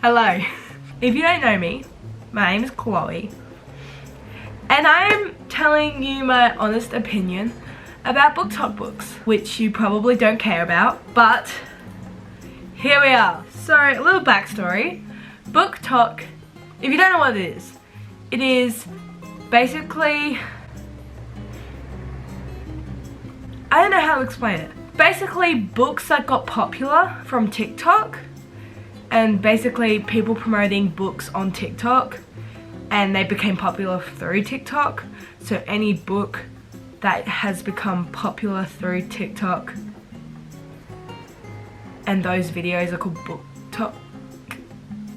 Hello. If you don't know me, my name is Chloe, and I'm telling you my honest opinion about booktok books, which you probably don't care about, but here we are. So, a little backstory. Booktok, if you don't know what it is basically, I don't know how to explain it. Basically, books that got popular from TikTok, and basically people promoting books on TikTok, and they became popular through TikTok. So any book that has become popular through TikTok, and those videos are called booktok.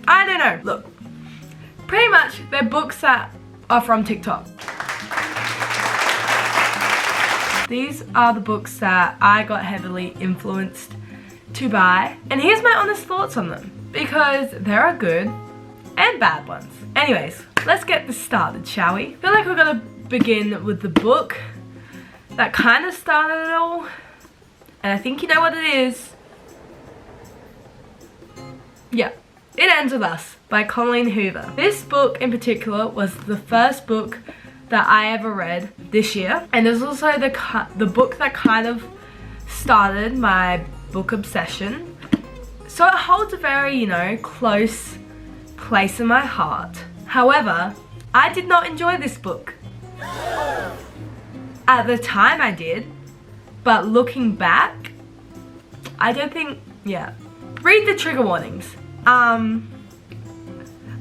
I don't know. Look, pretty much they're books that are from TikTok. These are the books that I got heavily influenced to buy, and here's my honest thoughts on them, because there are good and bad ones. Anyways, let's get this started, shall we? I feel like we're gonna begin with the book that kind of started it all, and I think you know what it is. Yeah, It Ends With Us by Colleen Hoover. This book in particular was the first book that I ever read this year, and it was also the book that kind of started my book obsession. So it holds a very, you know, close place in my heart. However, I did not enjoy this book. At the time I did, but looking back, I don't think, yeah. Read the trigger warnings.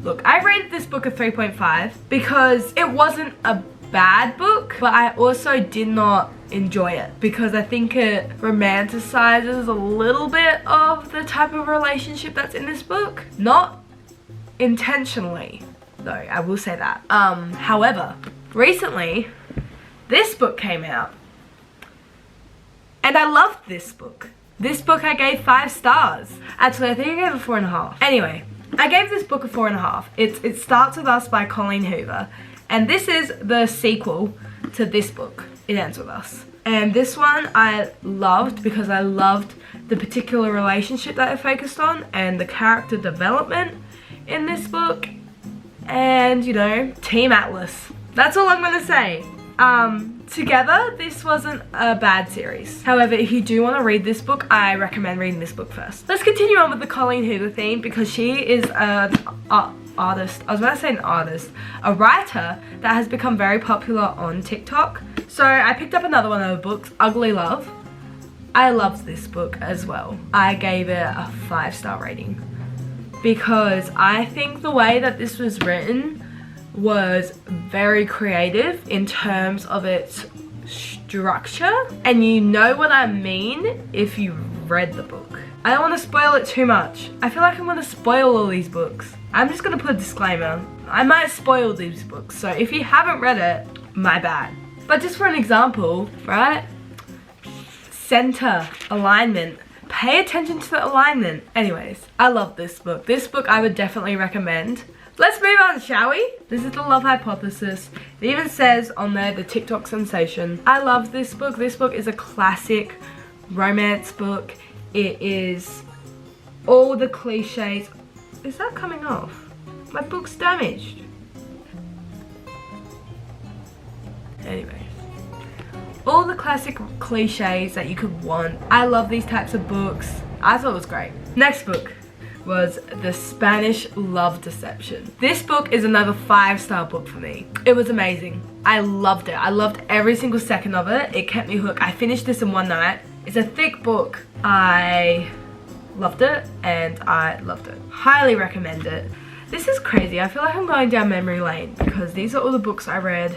Look, I rated this book a 3.5 because it wasn't a bad book, but I also did not enjoy it because I think it romanticizes a little bit of the type of relationship that's in this book. Not intentionally, though, I will say that. However, recently, this book came out, and I loved this book. This book I gave 5 stars. Actually, I think I gave it 4.5. Anyway, I gave this book a 4.5. It Starts With Us by Colleen Hoover. And this is the sequel to this book, It Ends With Us. And this one I loved because I loved the particular relationship that it focused on and the character development in this book. And, you know, Team Atlas. That's all I'm gonna say. Together, this wasn't a bad series. However, if you do want to read this book, I recommend reading this book first. Let's continue on with the Colleen Hoover theme because she is an artist. I was about to say an artist. A writer that has become very popular on TikTok. So I picked up another one of her books, Ugly Love. I loved this book as well. I gave it a 5-star rating because I think the way that this was written was very creative in terms of its structure, and you know what I mean if you read the book. I don't want to spoil it too much. I feel like I'm going to spoil all these books. I'm just going to put a disclaimer. I might spoil these books, so if you haven't read it, my bad. But just for an example, right? Center, alignment. Pay attention to the alignment. Anyways, I love this book. This book I would definitely recommend. Let's move on, shall we? This is The Love Hypothesis. It even says on there, the TikTok sensation. I love this book. This book is a classic romance book. It is all the cliches. Is that coming off? My book's damaged. Anyways. All the classic cliches that you could want. I love these types of books. I thought it was great. Next book was The Spanish Love Deception. This book is another 5-star book for me. It was amazing. I loved it. I loved every single second of it. It kept me hooked. I finished this in one night. It's a thick book. I loved it and I loved it. Highly recommend it. This is crazy. I feel like I'm going down memory lane because these are all the books I read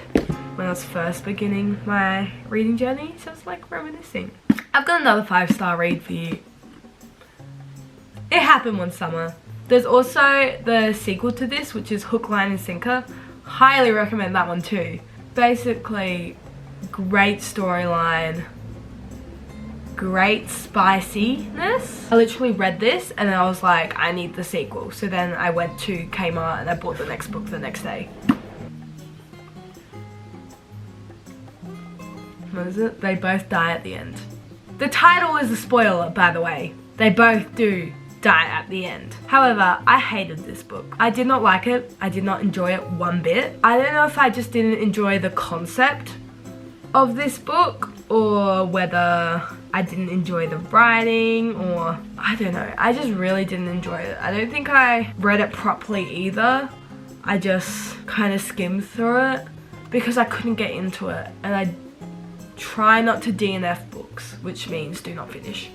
when I was first beginning my reading journey. So it's like reminiscing. I've got another 5-star read for you. It Happened One Summer. There's also the sequel to this, which is Hook, Line and Sinker. Highly recommend that one too. Basically, great storyline, great spiciness. I literally read this and then I was like, I need the sequel. So then I went to Kmart and I bought the next book the next day. What is it? They both die at the end. The title is a spoiler, by the way. They both do die at the end. However, I hated this book. I did not like it. I did not enjoy it one bit. I don't know if I just didn't enjoy the concept of this book or whether I didn't enjoy the writing, or I don't know. I just really didn't enjoy it. I don't think I read it properly either. I just kind of skimmed through it because I couldn't get into it, and I try not to DNF books, which means do not finish.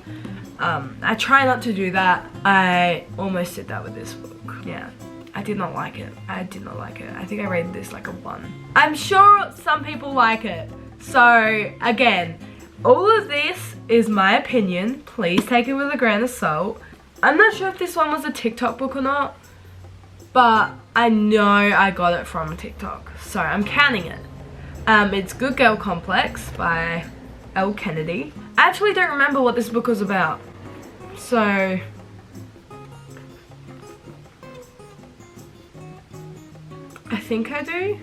I try not to do that. I almost did that with this book. Yeah, I did not like it. I did not like it. I think I rated this like a 1. I'm sure some people like it. So again, all of this is my opinion. Please take it with a grain of salt. I'm not sure if this one was a TikTok book or not, but I know I got it from a TikTok, so I'm counting it. It's Good Girl Complex by L. Kennedy. I actually don't remember what this book was about, so I think I do.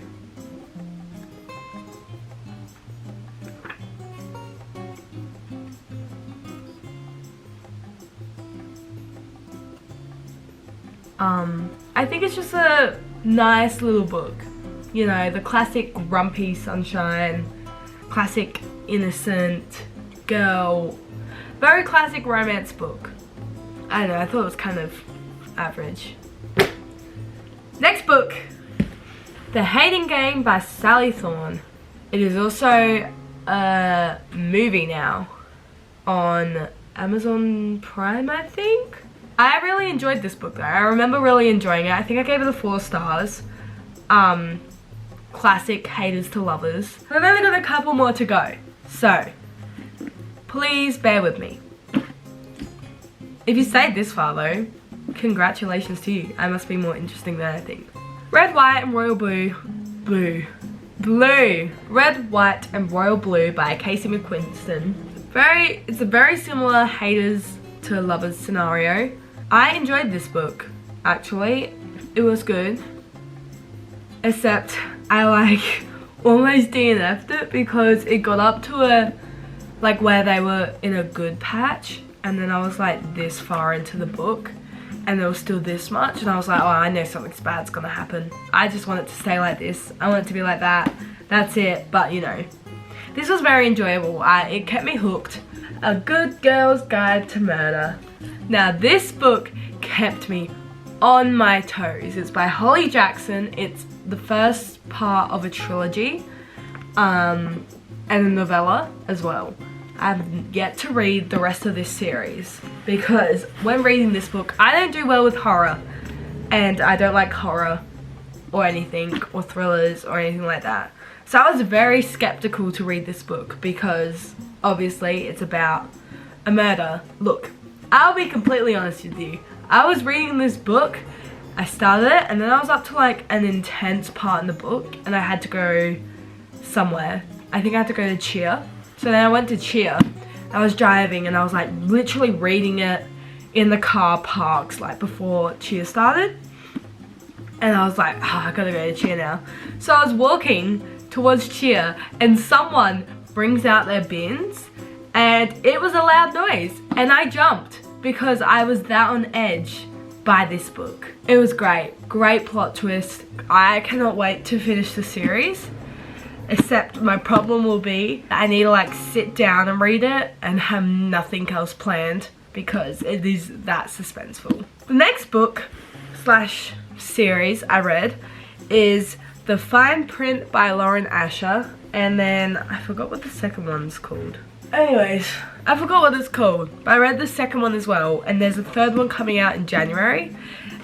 I think it's just a nice little book. You know, the classic grumpy sunshine, classic innocent girl, very classic romance book. I don't know, I thought it was kind of average. Next book, The Hating Game by Sally Thorne. It is also a movie now on Amazon Prime, I think. I really enjoyed this book though. I remember really enjoying it. I think I gave it a 4 stars. Classic haters to lovers. I've only got a couple more to go, so please bear with me. If you stayed this far though, congratulations to you. I must be more interesting than I think. Red, White and Royal Blue. Red, White and Royal Blue by Casey McQuiston. It's a very similar haters to lovers scenario. I enjoyed this book, actually. It was good. Except I like almost DNF'd it because it got up to a like where they were in a good patch, and then I was like this far into the book and there was still this much, and I was like, oh, I know something bad's gonna happen. I just want it to stay like this. I want it to be like that. That's it. But you know, this was very enjoyable. It kept me hooked. A Good Girl's Guide to Murder. Now this book kept me on my toes. It's by Holly Jackson. It's the first part of a trilogy, and a novella as well. I've yet to read the rest of this series because when reading this book, I don't do well with horror, and I don't like horror or anything, or thrillers or anything like that. So I was very skeptical to read this book because obviously it's about a murder. Look, I'll be completely honest with you. I was reading this book, I started it, and then I was up to like an intense part in the book and I had to go somewhere. I think I had to go to cheer. So then I went to cheer. I was driving and I was like literally reading it in the car parks like before cheer started. And I was like, I gotta go to cheer now. So I was walking towards cheer and someone brings out their bins and it was a loud noise and I jumped because I was that on edge by this book. It was great. Great plot twist. I cannot wait to finish the series. Except my problem will be I need to like sit down and read it and have nothing else planned because it is that suspenseful. The next book slash series I read is The Fine Print by Lauren Asher, and then I forgot what the second one's called. Anyways, I forgot what it's called, but I read the second one as well, and there's a third one coming out in January.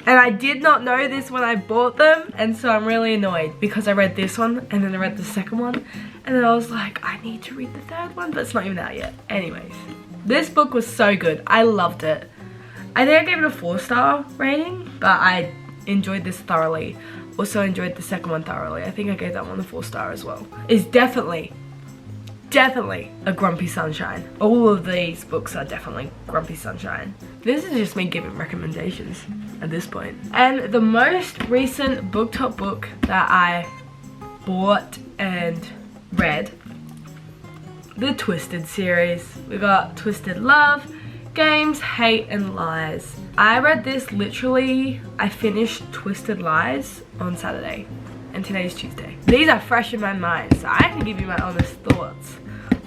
And I did not know this when I bought them, and so I'm really annoyed because I read this one and then I read the second one and then I was like, I need to read the third one, but it's not even out yet. Anyways, this book was so good. I loved it. I think I gave it a 4-star rating, but I enjoyed this thoroughly. Also enjoyed the second one thoroughly. I think I gave that one a 4-star as well. It's definitely a Grumpy Sunshine. All of these books are definitely Grumpy Sunshine. This is just me giving recommendations at this point. And the most recent BookTok book that I bought and read, the Twisted series. We got Twisted Love, Games, Hate and Lies. I read this literally, I finished Twisted Lies on Saturday and today's Tuesday. These are fresh in my mind, so I can give you my honest thoughts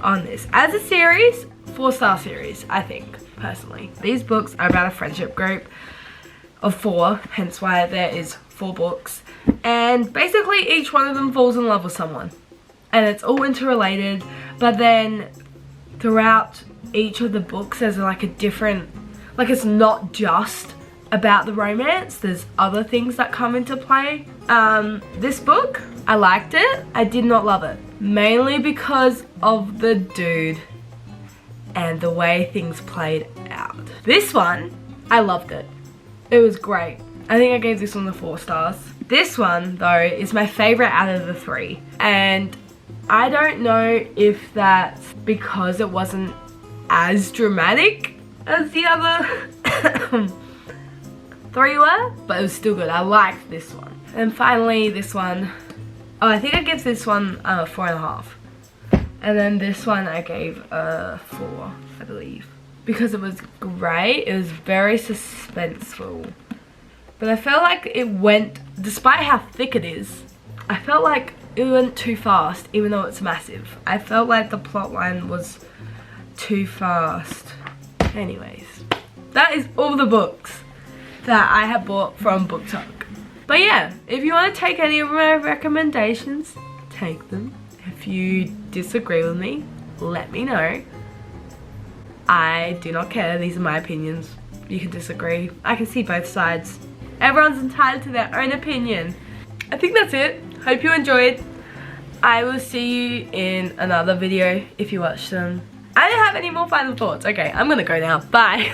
on this. As a series, 4-star series, I think, personally. These books are about a friendship group of 4, hence why there is 4 books. And basically each one of them falls in love with someone. And it's all interrelated, but then throughout each of the books there's like a different, like it's not just about the romance, there's other things that come into play. This book, I liked it, I did not love it. Mainly because of the dude and the way things played out. This one, I loved it. It was great. I think I gave this one the 4 stars. This one though is my favorite out of the 3. And I don't know if that's because it wasn't as dramatic as the other 3 were, but it was still good. I liked this one. And finally this one, oh, I think I gave this one 4.5. And then this one I gave a 4, I believe. Because it was great, it was very suspenseful. But I felt like it went, despite how thick it is, I felt like it went too fast, even though it's massive. I felt like the plot line was too fast. Anyways, that is all the books that I have bought from booktok. But yeah, if you want to take any of my recommendations, take them. If you disagree with me, let me know. I do not care, these are my opinions. You can disagree, I can see both sides. Everyone's entitled to their own opinion. I think that's it. Hope you enjoyed. I will see you in another video if you watch them. I don't have any more final thoughts. Okay, I'm gonna go now. Bye.